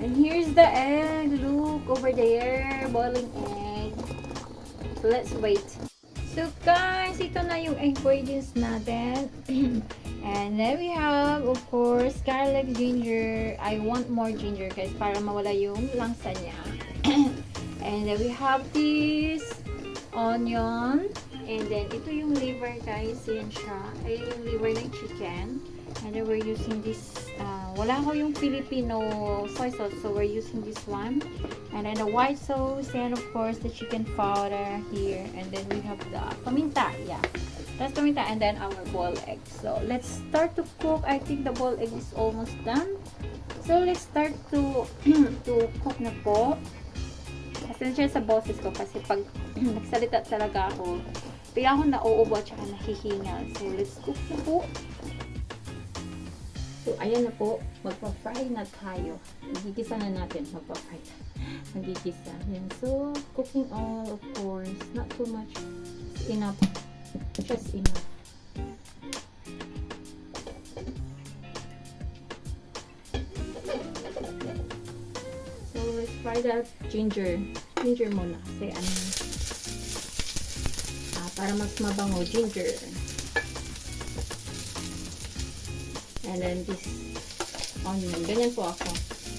And here's the egg. Look over there. Boiling egg. So, let's wait. So, guys, ito na yung ingredients natin. And then we have, of course, garlic, ginger. I want more ginger, guys, para mawala yung langsa niya. And then we have this onion. And then, ito yung liver, guys. Yan siya. Ay, yung liver ng chicken. And then, we're using this. Wala ko yung Filipino soy sauce. So, we're using this one. And then, the white sauce. And, of course, the chicken powder here. And then, we have the paminta. Yeah. That's paminta. And then, our boiled egg. So, let's start to cook. I think the boiled egg is almost done. So, let's start to to cook na po. Pasensya sa boses ko kasi pag nagsalita talaga ako, bigla ako nauubo at saka nahihingal. So, let's cook na po. So, ayan na po. Magpa-fry na tayo. Magigisa na natin. Magpa-fry. Magigisa. Yan. So, cooking oil, of course. Not too much. It's enough. Just enough. So, let's fry that ginger. Ginger muna. Kasi ano, para mas mabango, ginger. And then this onion. Ganyan po ako.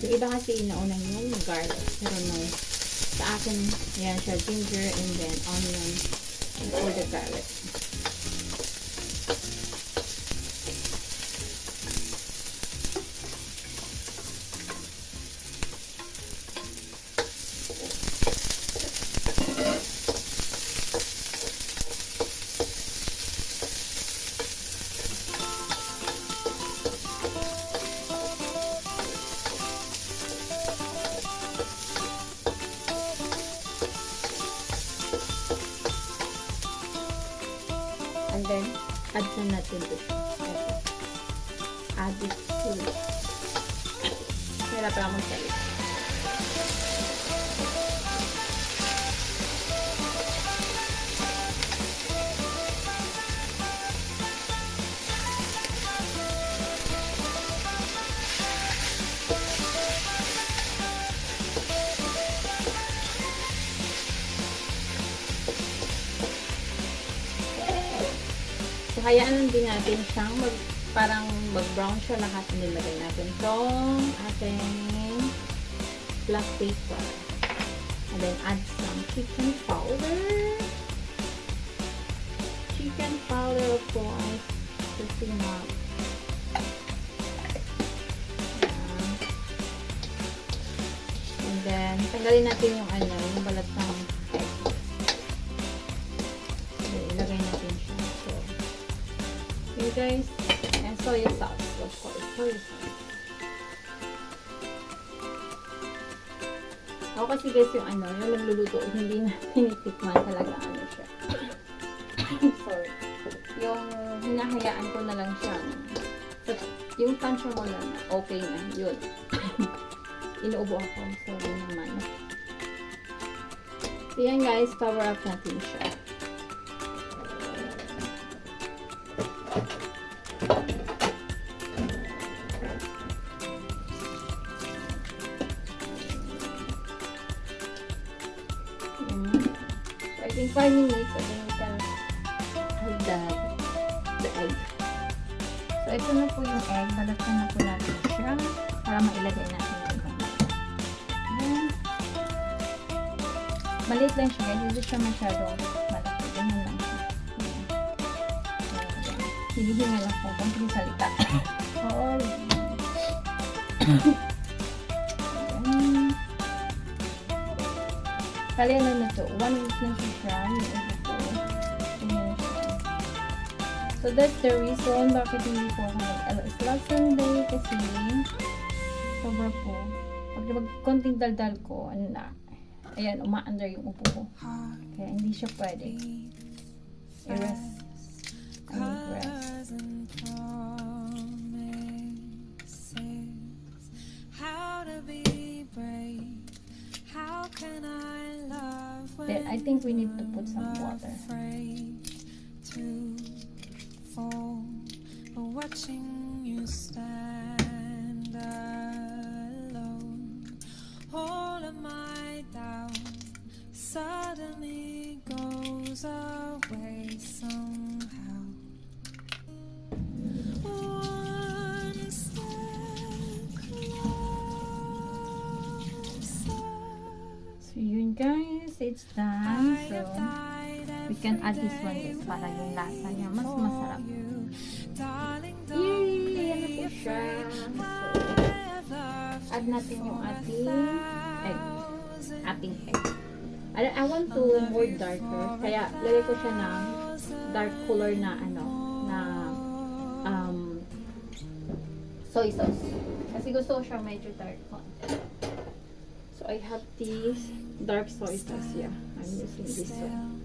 Yung iba kasi inaunang yung garlic. Pero no. Sa akin, yan siya, ginger and then onion for the garlic. And then, add na natin this. Add this to it. Kaya pala mong salit. So, hayaan din natin siyang parang mag-brown siya lahat. Nilagay natin itong ating black paper. And then, add some chicken powder. Chicken powder, of course. Kasi nga. And then, tanggalin natin yung ano, yung balat ng egg. Ilagay natin siya. So, you guys, and soy sauce, of course, soy sauce. Ako kasi guys yung ano, yung nagluluto, hindi na tinitikman talaga ano siya. Sorry. Yung hinahayaan ko na lang siya. So, yung tansya mo lang, okay na, yun. Inuubo ako, sorry naman. So yan guys, cover up natin siya. I think 5 minutes and then we can add the egg. So, ito na po yung egg. Balatan na po natin siya para mailagay natin yung egg. Ayan. Maliit lang siya guys. Hindi siya masyadong malaki. Ganyan lang siya. Hinihinga lang po. Kunting salita. Oo. Ayan. Kali ano na to, 1 week na siya. So that's the reason bakit hindi po ako mag-LS last Sunday kasi sobra po. Pag konting daldal ko, ano na, ayan, umaandar yung upo ko. Kaya hindi siya pwede. I-rest. I need rest. Then I think we need to put some water. Watching you stand alone. We can add this one guys para yung lasa niya mas masarap. Yay! Ayan na po siya. So, add natin yung ating egg. I want to more darker. Kaya lagay ko siya ng dark color na soy sauce. Kasi gusto ko siya medyo dark konti. So I have this dark soy sauce. Yeah, I'm using this one.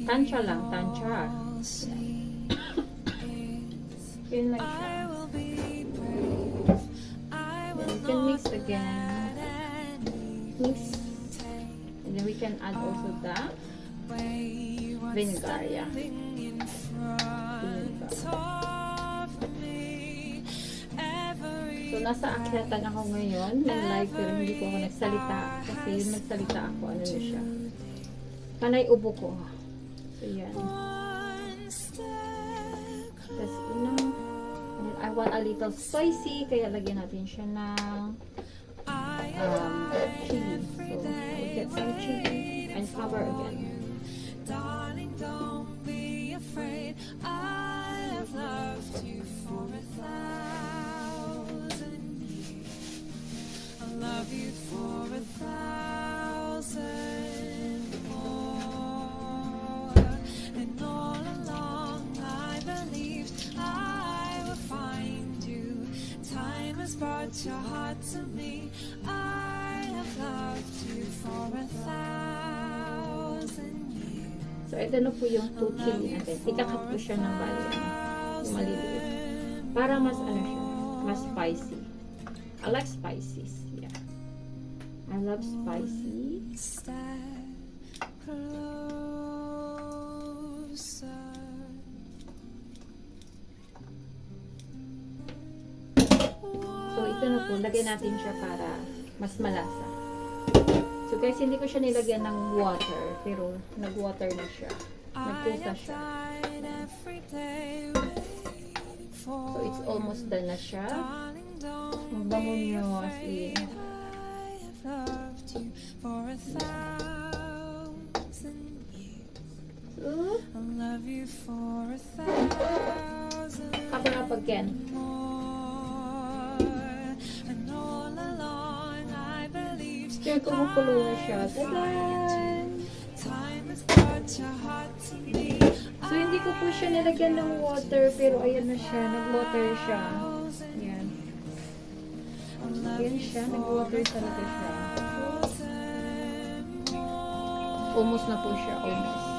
Tansya lang, tansya. Yun lang siya. Then we can mix again. Mix. And then we can add also the vinegar. Yeah. Vinegar. So, nasa akyatan ako ngayon ng live pero hindi ko ako nagsalita kasi yung nagsalita ako, ano na siya. Panay ubo ko. So, yan. Tapos, I want a little spicy kaya lagyan natin siya ng chili. So, we'll get some chili and cover again. Darling, don't be afraid. I have loved you for 1,000 years. I love you for 1,000 more. And all along I believed I would find you. Time has brought your heart to me. I have loved you for 1,000 years. So, ito na po yung 2 chili natin. Ikakat po siya ng bali. Yung maliliit. Para mas, siya, mas spicy. I like spices. Yeah. I love spicy. So, ito na po. Lagyan natin siya para mas malasa. So guys, hindi ko siya nilagyan ng water, pero nag-water na siya. Nagkusa siya. So it's almost done na siya. Ang bango niyo as in. So, kapag yan. Kaya kumukulo na siya. Tadan! So, hindi ko po siya nilagyan ng water, pero ayan na siya. Nag-water siya. Ayan. Ayan siya. Nag-water talaga siya. Almost na po siya. Almost.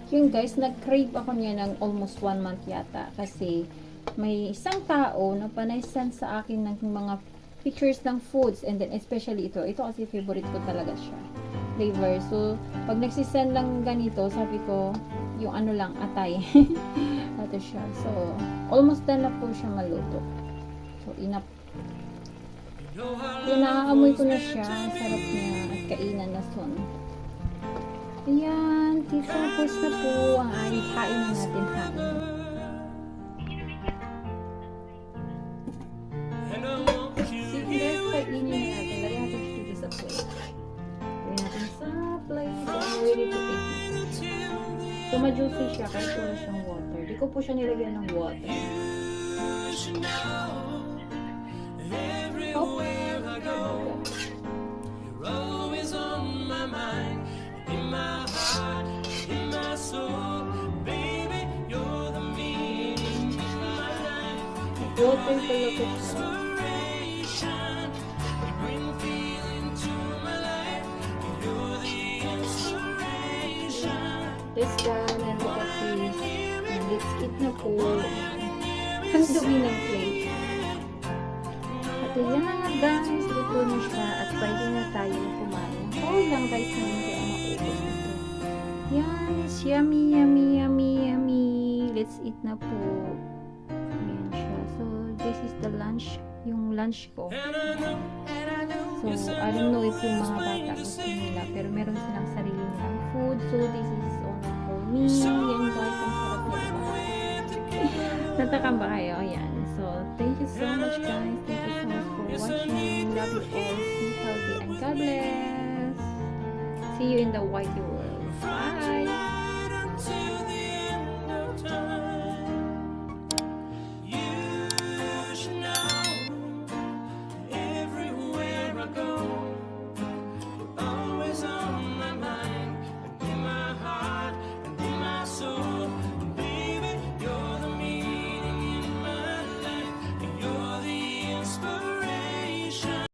Yun guys, nag-crave ako niya ng almost 1 month yata kasi may isang tao na panay-send sa akin ng mga pictures ng foods and then especially ito kasi favorite ko talaga siya, flavor. So, pag nagsisend lang ganito, sabi ko, yung ano lang, atay. Ito siya. So, almost done na po siya maluto. So, enough. Yung nakaamoy ko na siya, sarap niya at kainan na son. Ayan, tapos na po ang ating kain na natin hain. Sige guys, kainin natin. Lagyan natin siya dito sa plate. Lagyan natin sa plate. Ready to eat. So, ma-juicy siya kahit wala siyang water. Di ko po siya nilagyan ng water. Oh. Water talaga siya. Let's done and look at this. And let's eat na po. Ang dumi ng plate. At yan guys, luto na siya at pwede na tayo kumain. Oh lang guys, naman kaya maubos ito. Yes, yummy, yummy, yummy, yummy. Let's eat na po. Ayan siya. So, this is the lunch, yung lunch ko. So, I don't know if yung mga bata gusto nila, pero meron silang sarili nilang food. So, this is only for me. Yan guys, ang sarap na diba? Natakam ba kayo? Ayan. So, thank you so much guys. Thank you so much for watching. Love you all. Stay healthy and God bless. See you in the whitey world. Bye!